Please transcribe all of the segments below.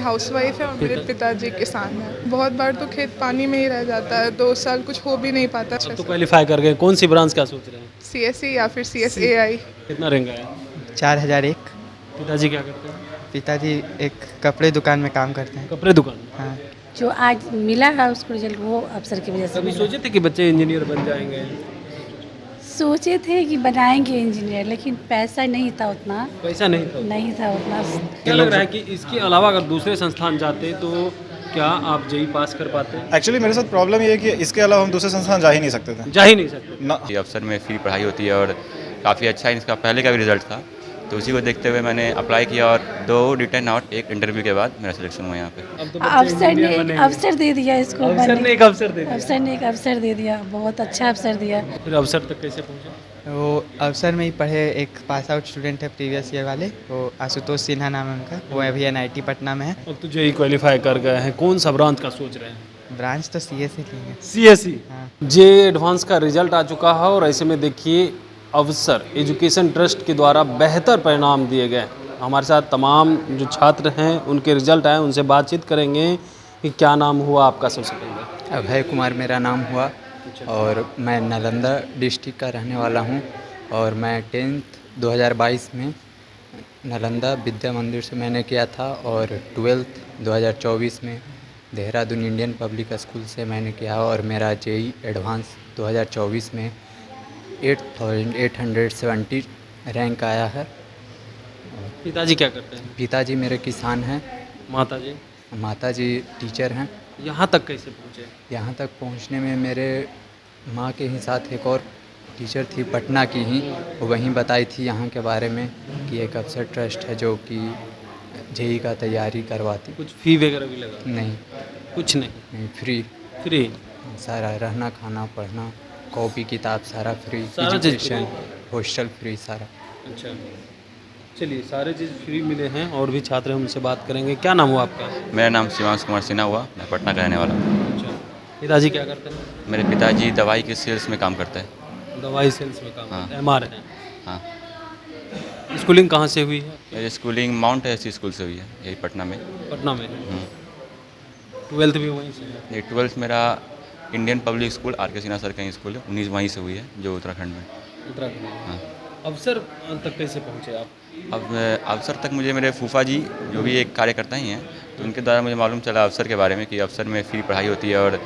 Housewife है और मेरे पिताजी किसान हैं। बहुत बार तो खेत पानी में ही रह जाता है, 2 साल कुछ हो भी नहीं पाता। अब तो क्वालिफाई कर गए, कौन सी ब्रांच का सोच रहे हैं? CSE या फिर CSAI। कितना रैंक आया? 4001। पिताजी क्या करते हैं? पिताजी एक कपड़े दुकान में काम करते हैं। कपड़े दुकान में। हाँ, जो आज मिला है उसको रिजल्ट वो अफसर की वजह से कभी मिला। सोचे थे कि बच्चे इंजीनियर बन जाएंगे? सोचे थे कि बनाएंगे इंजीनियर, लेकिन पैसा नहीं था उतना। पैसा नहीं था। नहीं था उतना। क्या लग रहा है कि इसके अलावा अगर दूसरे संस्थान जाते तो क्या आप जेई पास कर पाते? एक्चुअली मेरे साथ प्रॉब्लम ये है कि इसके अलावा हम दूसरे संस्थान जा ही नहीं सकते थे जा ही नहीं सकते। ना। ये अफसर में फ्री पढ़ाई होती है और काफ़ी अच्छा इसका पहले का भी रिजल्ट था, तो उसी को देखते हुए मैंने अप्लाई किया और 2 रिटन और 1 इंटरव्यू के बाद मेरा सिलेक्शन हुआ यहाँ पे। अब तो बच्चे अफसर इंजीनियर ने बनेंगे। अवसर दे दिया इसको। अफसर ने एक अवसर दे दिया। अफसर ने एक अवसर दे दिया, बहुत अच्छा अवसर दिया। फिर अवसर तक कैसे पहुँचे? वो अवसर में ही पढ़े। एक पास आउट स्टूडेंट है प्रीवियस ईयर वाले, वो आशुतोष सिन्हा नाम है उनका। वो अभी NIT पटना में है। अब तो जेई क्वालिफाई कर गए हैं, कौन सा ब्रांच का सोच रहे हैं? ब्रांच तो CSE की है। CSE। हाँ। जेई एडवांस का रिजल्ट आ चुका है और ऐसे में देखिए अवसर एजुकेशन ट्रस्ट के द्वारा बेहतर परिणाम दिए गए। हमारे साथ तमाम जो छात्र हैं उनके रिजल्ट आए, उनसे बातचीत करेंगे कि क्या नाम हुआ आपका। सबसे पहले अभय कुमार मेरा नाम हुआ और मैं नालंदा डिस्ट्रिक्ट का रहने वाला हूँ और मैं 10th 2022 में नालंदा विद्या मंदिर से मैंने किया था और 12th 2024 में देहरादून इंडियन पब्लिक स्कूल से मैंने किया और मेरा जेई एडवांस 2024 में 8870 रैंक आया है। पिताजी क्या करते हैं? पिताजी मेरे किसान हैं, माताजी? माताजी टीचर हैं। यहाँ तक कैसे पहुँचे? यहाँ तक पहुँचने में मेरे माँ के ही साथ एक और टीचर थी पटना की ही, वो वहीं बताई थी यहाँ के बारे में कि एक अफसर ट्रस्ट है जो कि जेई का तैयारी करवाती। कुछ फी वगैरह भी लगा? नहीं, कुछ नहीं। नहीं, फ्री फ्री? सारा, रहना खाना पढ़ना कॉपी किताब सारा फ्री, सारा चीज़ एजुकेशन हॉस्टल फ्री सारा। अच्छा, चलिए सारे चीज़ फ्री मिले हैं। और भी छात्र हैं, उनसे बात करेंगे। क्या नाम हुआ आपका? मेरा नाम शिवांश कुमार सिन्हा हुआ, मैं पटना का रहने वाला हूँ। अच्छा, पिताजी क्या करते हैं? मेरे पिताजी दवाई के सेल्स में काम करते हैं। दवाई सेल्स में काम हाँ। करते हैं, MR हैं। हाँ, स्कूलिंग कहाँ से हुई है? मेरी स्कूलिंग माउंट ऐसी स्कूल से हुई है, यही पटना में। पटना में। हम्म। 12th भी वहीं से है? ये 12th मेरा Indian public school RK Sinha sir का ही स्कूल है, वहीं से हुई है, जो उत्तराखंड में। उत्तराखंड में। हाँ। अवसर तक कैसे पहुँचे आप? अब अफसर तक मुझे मेरे फूफा जी जो भी एक कार्यकर्ता ही हैं, तो उनके द्वारा मुझे मालूम चला अफसर के बारे में कि अफसर में फ्री पढ़ाई होती है और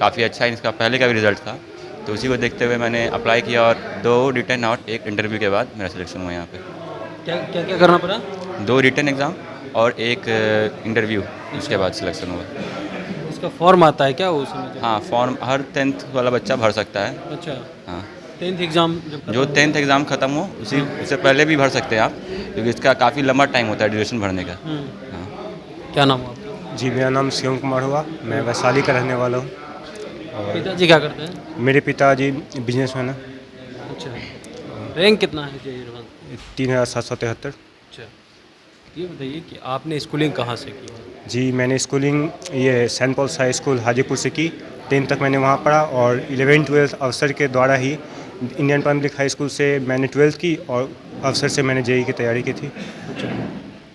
काफ़ी अच्छा इसका पहले का भी रिजल्ट था, तो उसी को देखते हुए मैंने अप्लाई किया और 2 रिटन और 1 इंटरव्यू के बाद मेरा सिलेक्शन हुआ यहाँ पे। क्या क्या क्या करना पड़ा? 2 रिटन एग्ज़ाम और 1 इंटरव्यू, उसके बाद सिलेक्शन हुआ। इसका फॉर्म आता है क्या उसमें? हाँ, फॉर्म हर 10th वाला बच्चा भर सकता है। अच्छा, हाँ, 10th एग्ज़ाम जो 10th एग्ज़ाम ख़त्म हो उससे पहले भी भर सकते हैं आप, क्योंकि इसका काफ़ी लंबा टाइम होता है ड्यूरेशन भरने का। हाँ। क्या नाम हुआ आपका? जी, मेरा नाम शिवम कुमार हुआ, मैं वैशाली का रहने वाला हूँ। पिताजी क्या करते हैं? मेरे पिताजी बिजनेसमैन हैं। अच्छा, रैंक कितना है जेई एडवांस? 3773। अच्छा, ये बताइए कि आपने स्कूलिंग कहाँ से की? जी, मैंने स्कूलिंग ये saint Paul's high school Hajipur से की। 10th तक मैंने वहाँ पढ़ा और 11th 12th अफसर के द्वारा ही इंडियन पब्लिक हाई स्कूल से मैंने 12th की और अफसर से मैंने जेई की तैयारी की थी। अच्छा,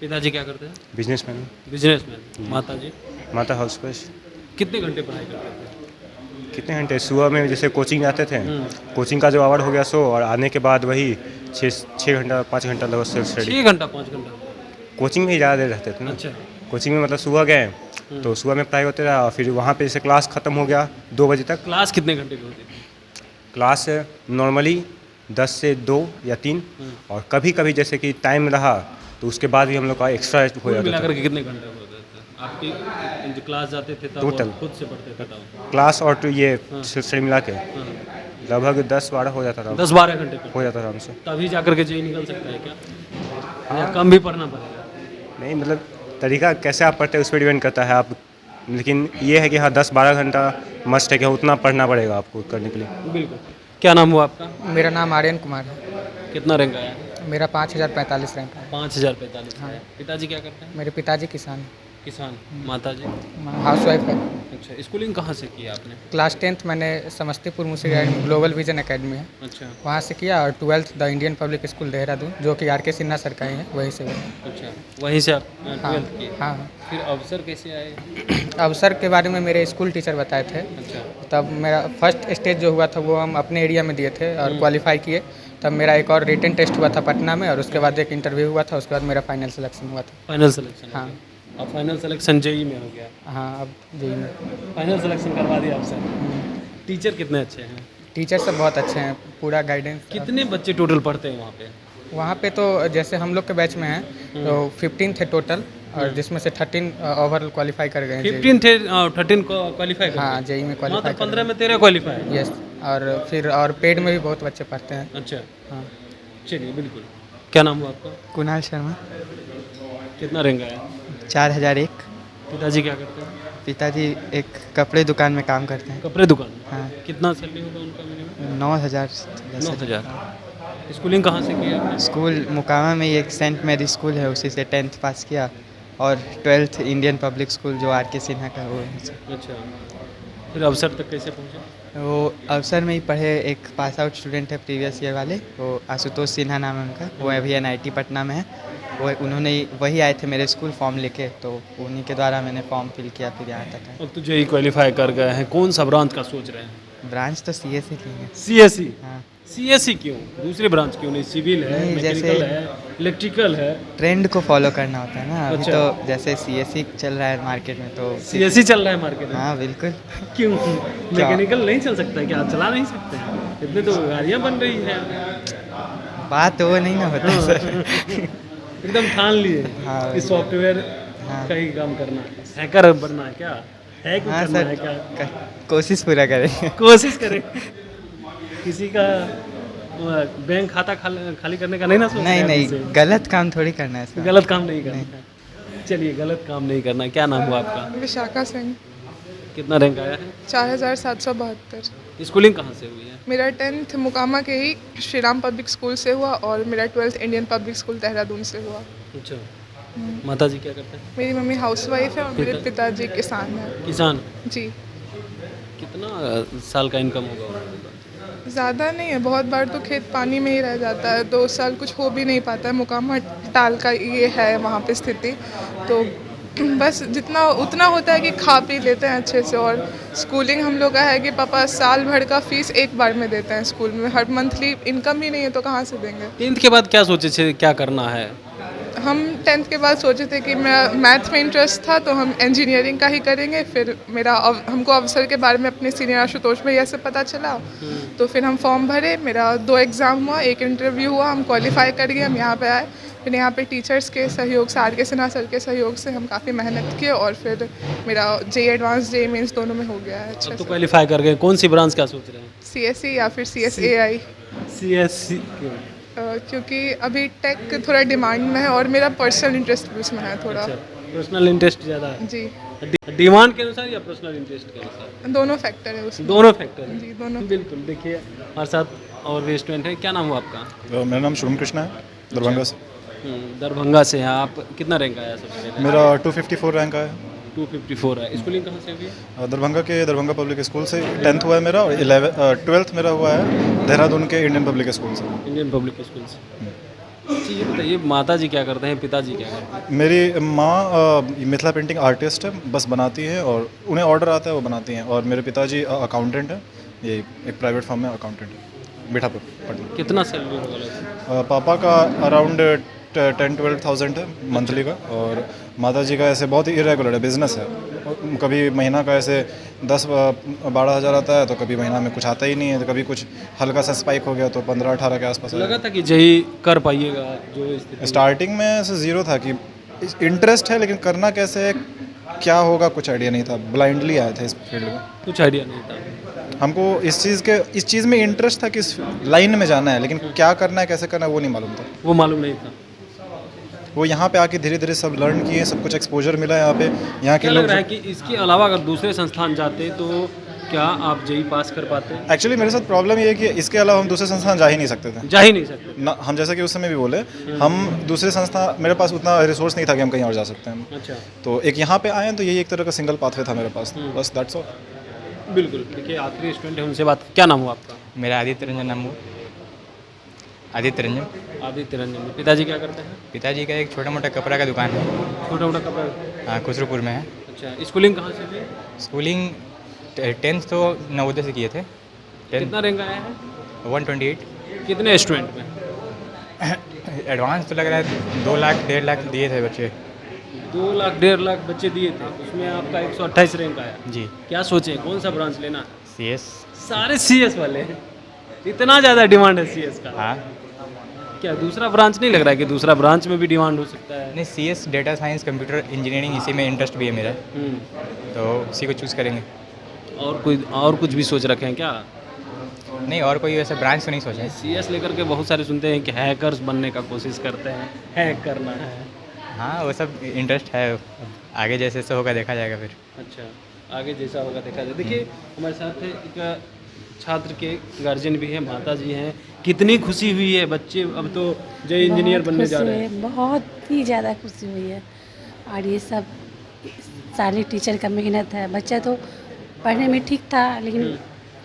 पिताजी क्या करते हैं? बिजनेसमैन। बिजनेसमैन। माताजी? माता हाउसवाइफ। कितने घंटे पढ़ाई करते थे? कितने घंटे? सुबह में जैसे कोचिंग जाते थे, कोचिंग का जो आवर हो गया सो, और आने के बाद वही 6 घंटा 5 घंटा लगभग सेल्फ स्टडी। 6 घंटा 5 घंटा? कोचिंग में ही ज़्यादा देर रहते थे ना। अच्छा। कोचिंग में मतलब सुबह गए तो सुबह में पढ़ाई होते रहा, फिर वहाँ पे जैसे क्लास ख़त्म हो गया 2 बजे तक। क्लास कितने घंटे की होती थी? क्लास नॉर्मली 10 से 2 या 3, और कभी कभी जैसे कि टाइम रहा तो उसके बाद भी हम लोग का एक्स्ट्रा हो कुल जाता मिला था। करके कितने घंटे होते थे आपकी जो क्लास जाते थे तब? Total। खुद से पढ़ते थे तब? क्लास और तो ये सिलसिले मिला के लगभग 10-12 हो जाता था। 10-12 घंटे पे हो जाता था हमसे। तभी जा करके जेई निकल सकता है क्या? या कम भी पढ़ना पड़ेगा? नहीं, मतलब तरीका कैसे आप पढ़ते हैं उस पर डिपेंड करता है आप, लेकिन ये है कि हाँ 10-12 घंटा मस्ट है कि उतना पढ़ना पड़ेगा आपको करने के लिए। बिल्कुल। क्या नाम हुआ आपका? मेरा नाम आर्यन कुमार है। कितना रैंक आया? मेरा 5045 रैंक है। 5045 हाँ। है। पिताजी क्या करते हैं? मेरे पिताजी किसान हैं। किसान। माता जी? हाउस वाइफ है। अच्छा, स्कूलिंग कहाँ से की आपने? क्लास 10th मैंने Samastipur Munshi global vision academy है, अच्छा वहाँ से किया, और 12th the Indian public school Dehradun, जो कि आर के सिन्हा सर का ही है, वहीं से हुआ। अच्छा, वहीं से आप हाँ 12th की? हाँ। फिर अवसर कैसे आए? अवसर के बारे में मेरे स्कूल टीचर बताए थे। अच्छा तब मेरा फर्स्ट स्टेज जो हुआ था वो हम अपने एरिया में दिए थे और क्वालिफाई किए। तब मेरा एक और रिटन टेस्ट हुआ था पटना में, और उसके बाद एक इंटरव्यू हुआ था, उसके बाद मेरा फाइनल सिलेक्शन हुआ था। Final selection? हाँ और फाइनल सिलेक्शन जेई में हो गया? हाँ, अब जी में फाइनल सिलेक्शन करवा दिया आपसे। टीचर कितने अच्छे हैं? टीचर सब बहुत अच्छे हैं, पूरा गाइडेंस। कितने बच्चे टोटल पढ़ते हैं वहाँ पे? वहाँ पे तो जैसे हम लोग के बैच में हैं तो 15 थे टोटल, और जिसमें से 13 ओवरऑल क्वालिफाई कर गए हैं। 15 थे, 13 को क्वालिफाई कर हाँ, जेई में क्वालिफाई। 15 में 13 क्वालिफाई? यस, और फिर और पेड में भी बहुत बच्चे पढ़ते हैं। अच्छा, हाँ। चलिए बिल्कुल। क्या नाम हुआ आपका? कुणाल शर्मा। कितना रैंक आया? 4001। पिताजी क्या करते हैं? पिताजी एक कपड़े दुकान में काम करते हैं। कपड़े दुकान? हाँ। कितना सैलरी होगा उनका मिनिमम? 9000। 9000। स्कूलिंग कहाँ से की आपने? स्कूल मुकामा में ही एक सेंट मैरी स्कूल है, उसी से 10th पास किया, और 12th इंडियन पब्लिक स्कूल जो आर के सिन्हा का, वो है। अच्छा, फिर अवसर तक कैसे पहुँचे? वो अवसर में ही पढ़े, एक पास आउट स्टूडेंट है प्रीवियस ईयर वाले, वो आशुतोष सिन्हा नाम है उनका, वो अभी NIT पटना में है। वो उन्होंने वही आए थे मेरे स्कूल फॉर्म लेके, तो उन्हीं के द्वारा मैंने फॉर्म फिल किया, फिर यहाँ तक है। अब तो जेई क्वालिफाई कर गए हैं, कौन सा ब्रांच का सोच रहे हैं? ब्रांच तो CSE की है। CSE? हाँ, CSE क्यों? दूसरे ब्रांच क्यों नहीं? सिविल है, नहीं, मैकेनिकल जैसे- है, इलेक्ट्रिकल है। ट्रेंड को फॉलो करना होता है ना अभी। अच्छा। तो जैसे CSE चल रहा है मार्केट में, तो CSE चल रहा है मार्केट में? हाँ बिल्कुल। क्यों? मैकेनिकल नहीं चल सकता क्या? आप चला नहीं सकते हैं? इतने तो गाड़ियाँ बन रही हैं। बात वो नहीं ना होता है सर। एकदम ठान लिए हाँ, कि सॉफ्टवेयर हाँ। का ही काम करना है, हैकर बनना है क्या? हैक हाँ करना सर, है क्या? कोशिश पूरा करेंगे। कोशिश करें। किसी का बैंक खाता खाली करने का नहीं ना सोच नहीं रहे हैं नहीं, गलत काम थोड़ी करना है आपसे? सर। गलत काम नहीं करना है। चलिए, गलत काम नहीं करना है। क्या नाम हुआ आपका? विशाखा सिंह। कितना रैंक आया है? 4772। स्कूलिंग कहाँ से हुई है? मेरा 10th मुकामा के ही श्री राम पब्लिक स्कूल से हुआ, और मेरा 12th Indian public school Dehradun से हुआ। अच्छा, माता जी क्या करते हैं? मेरी मम्मी हाउसवाइफ है और मेरे पिताजी किसान हैं। किसान? जी। कितना साल का इनकम होगा? ज़्यादा नहीं है, बहुत बार तो खेत पानी में ही रह जाता है, 2 साल कुछ हो भी नहीं पाता है। मुकामा टाल का ये है वहाँ पे स्थिति, तो बस जितना उतना होता है कि खा पी लेते हैं अच्छे से। और स्कूलिंग हम लोग का है कि पापा साल भर का फीस एक बार में देते हैं स्कूल में, हर मंथली इनकम ही नहीं है तो कहाँ से देंगे। 10th के बाद क्या सोचे थे, क्या करना है? हम 10th के बाद सोचे थे कि मैं मैथ में इंटरेस्ट था तो हम इंजीनियरिंग का ही करेंगे। फिर हमको अवसर के बारे में अपने सीनियर आशुतोष भैया से पता चला, तो फिर हम फॉर्म भरे। मेरा 2 एग्ज़ाम हुआ, एक इंटरव्यू हुआ, हम क्वालिफाई कर गए, हम यहाँ पे आए। फिर यहाँ पे टीचर्स के सहयोग से, आर के सिन्हा सर के सहयोग से हम काफ़ी मेहनत किए, और फिर मेरा जेई एडवांस जेई मेंस दोनों में हो गया है अच्छे अब तो से। क्वालिफाई कर गए, कौन सी ब्रांच का सोच रहे हैं? CSE या फिर CSAI, CSE क्यों? क्योंकि अभी टेक थोड़ा डिमांड में है और मेरा पर्सनल इंटरेस्ट भी उसमें है थोड़ा। अच्छा, पर्सनल इंटरेस्ट ज़्यादा है? जी, डिमांड के अनुसार या पर्सनल इंटरेस्ट के अनुसार? दोनों फैक्टर है उसमें। दोनों फैक्टर हैं। जी, दोनों। बिल्कुल। देखिए, हमारे साथ और भी स्टूडेंट है। क्या नाम हुआ आपका? मेरा नाम शुभम कृष्णा है, दरभंगा से। दरभंगा से हैं आप। कितना रैंक आया सबसे पहले? मेरा 254 रैंक आया। 254 है। स्कूलिंग कहाँ से हुई है? दरभंगा के दरभंगा पब्लिक स्कूल से 10th हुआ है मेरा, और 12th मेरा हुआ है देहरादून के इंडियन पब्लिक स्कूल से। इंडियन पब्लिक स्कूल से। अच्छा, ये बताइए, माता जी क्या करते हैं, पिताजी क्या करते हैं? मेरी माँ मिथिला पेंटिंग आर्टिस्ट है, बस बनाती है, और उन्हें ऑर्डर आता है वो बनाती हैं। और मेरे पिताजी अकाउंटेंट है, ये एक प्राइवेट फर्म में अकाउंटेंट है, मीठापुर पटना। कितना सैलरी होगा? पापा का अराउंड 10-12,000 है मंथली का, और माता जी का ऐसे बहुत ही इरेगुलर है, बिजनेस है। कभी महीना का ऐसे 10-12 हज़ार आता है, तो कभी महीना में कुछ आता ही नहीं है, तो कभी कुछ हल्का सा स्पाइक हो गया तो 15-18 के आसपास लगा था कि जेई कर पाइएगा जो स्थिति? स्टार्टिंग में ऐसे ज़ीरो था कि इंटरेस्ट है, लेकिन करना कैसे है, क्या होगा, कुछ आइडिया नहीं था। ब्लाइंडली आए थे इस फील्ड में, कुछ आइडिया नहीं था। हमको इस चीज़ में इंटरेस्ट था कि इस लाइन में जाना है, लेकिन क्या करना है, कैसे करना है, वो नहीं मालूम था। वो मालूम नहीं था। वो यहाँ पे आके धीरे धीरे सब लर्न किए, सब कुछ एक्सपोजर मिला यहाँ पे। यहाँ के क्या लग लोग रहा है कि इसके अलावा अगर दूसरे संस्थान जाते तो क्या आप जेई पास कर पाते हैं? एक्चुअली मेरे साथ प्रॉब्लम ये है कि इसके अलावा हम दूसरे संस्थान जा ही नहीं सकते थे जा ही नहीं सकते। ना। हम जैसा कि उस समय भी बोले, हम दूसरे संस्था, मेरे पास उतना रिसोर्स नहीं था कि हम कहीं और जा सकते हैं। अच्छा, तो एक यहाँ पे आए हैं, तो यही एक तरह का सिंगल पाथवे था मेरे पास, बस दैट्स ऑल। बिल्कुल। देखिए आखिरी स्टूडेंट है, उनसे बात। क्या नाम हुआ आपका? मेरा आदित्य रंजन नाम हुआ। आदित्य रंजन। आदित्य रंजन। पिताजी क्या करते हैं? पिताजी का एक छोटा मोटा कपड़ा का दुकान है। छोटा मोटा कपड़ा। हाँ, खुसरूपुर में है। अच्छा, स्कूलिंग कहाँ से हुई? स्कूलिंग 10th तो नवोदय से किए थे। कितना रैंक आया है? 128। कितने स्टूडेंट में? एडवांस तो लग रहा है 2 लाख 1.5 लाख दिए थे बच्चे। 2 लाख 1.5 लाख बच्चे दिए थे, उसमें आपका 128 रैंक आया। जी। क्या सोचे कौन सा ब्रांच लेना? CS। सारे सीएस वाले हैं, इतना ज़्यादा डिमांड है सीएस का। हाँ। क्या दूसरा ब्रांच नहीं लग रहा है कि दूसरा ब्रांच में भी डिमांड हो सकता है? नहीं, CS data science computer engineering इसी में इंटरेस्ट भी है मेरा, तो इसी को चूज़ करेंगे। और कुछ भी सोच रखे हैं क्या? नहीं, और कोई वैसे ब्रांच तो नहीं सोचा है। सीएस लेकर के बहुत सारे सुनते हैं कि हैकर्स बनने का कोशिश करते हैं, हैक करना है। हाँ, वो सब इंटरेस्ट है, आगे जैसे से होगा देखा जाएगा फिर। अच्छा, आगे जैसा होगा देखा जाए। देखिए हमारे साथ एक छात्र के गार्जियन भी हैं, माता जी हैं। कितनी खुशी हुई है, बच्चे अब तो जेई इंजीनियर बनने जा रहे हैं। बहुत ही ज़्यादा खुशी हुई है, और ये सब सारे टीचर का मेहनत है। बच्चा तो पढ़ने में ठीक था, लेकिन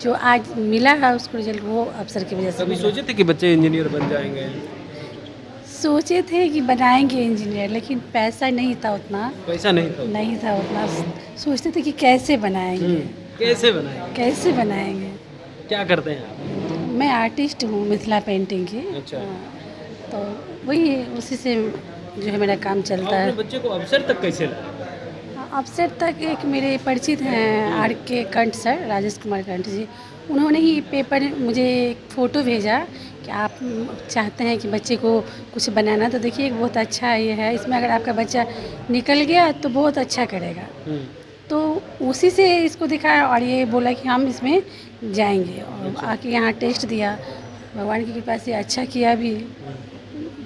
जो आज मिला है उसको रिजल्ट, वो अफसर की वजह से कभी मिला। सोचे थे कि बच्चे इंजीनियर बन जाएंगे? सोचे थे कि बनाएंगे इंजीनियर, लेकिन पैसा नहीं था उतना। पैसा नहीं था। उतना। सोचते थे कि कैसे बनाएंगे, कैसे बनाएंगे? कैसे बनाएंगे। क्या करते हैं आप? मैं आर्टिस्ट हूँ मिथिला पेंटिंग की। अच्छा। हाँ, तो वही उसी से जो है मेरा काम चलता है। अपने बच्चे को अवसर तक कैसे लाए? अफसर तक एक मेरे परिचित हैं RK कंठ सर, राजेश कुमार कंठ जी, उन्होंने ही पेपर मुझे एक फ़ोटो भेजा कि आप चाहते हैं कि बच्चे को कुछ बनाना, तो देखिए एक बहुत अच्छा ये है, इसमें अगर आपका बच्चा निकल गया तो बहुत अच्छा करेगा। तो उसी से इसको दिखाया और ये बोला कि हम इसमें जाएंगे, और आके यहाँ टेस्ट दिया, भगवान की कृपा से अच्छा किया भी।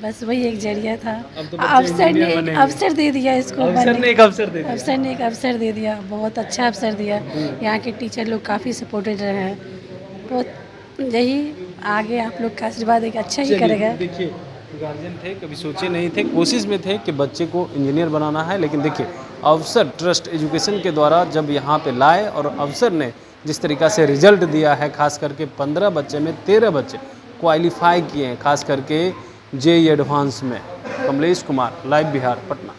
बस वही एक जरिया था। अवसर दे दिया इसको। अवसर ने एक अवसर दे दिया। अवसर ने एक अवसर दे दिया, बहुत अच्छा अवसर दिया। यहाँ के टीचर लोग काफ़ी सपोर्टेड रहे हैं, बहुत यही आगे आप लोग का आशीर्वाद है कि अच्छा ही करेगा। देखिए गार्जियन थे, कभी सोचे नहीं थे, कोशिश में थे कि बच्चे को इंजीनियर बनाना है, लेकिन देखिए अवसर ट्रस्ट एजुकेशन के द्वारा जब यहाँ पे लाए और अवसर ने जिस तरीक़ा से रिजल्ट दिया है, खास करके 15 बच्चे में 13 बच्चे क्वालिफाई किए हैं, खास करके जेई एडवांस में। कमलेश कुमार, लाइव बिहार, पटना।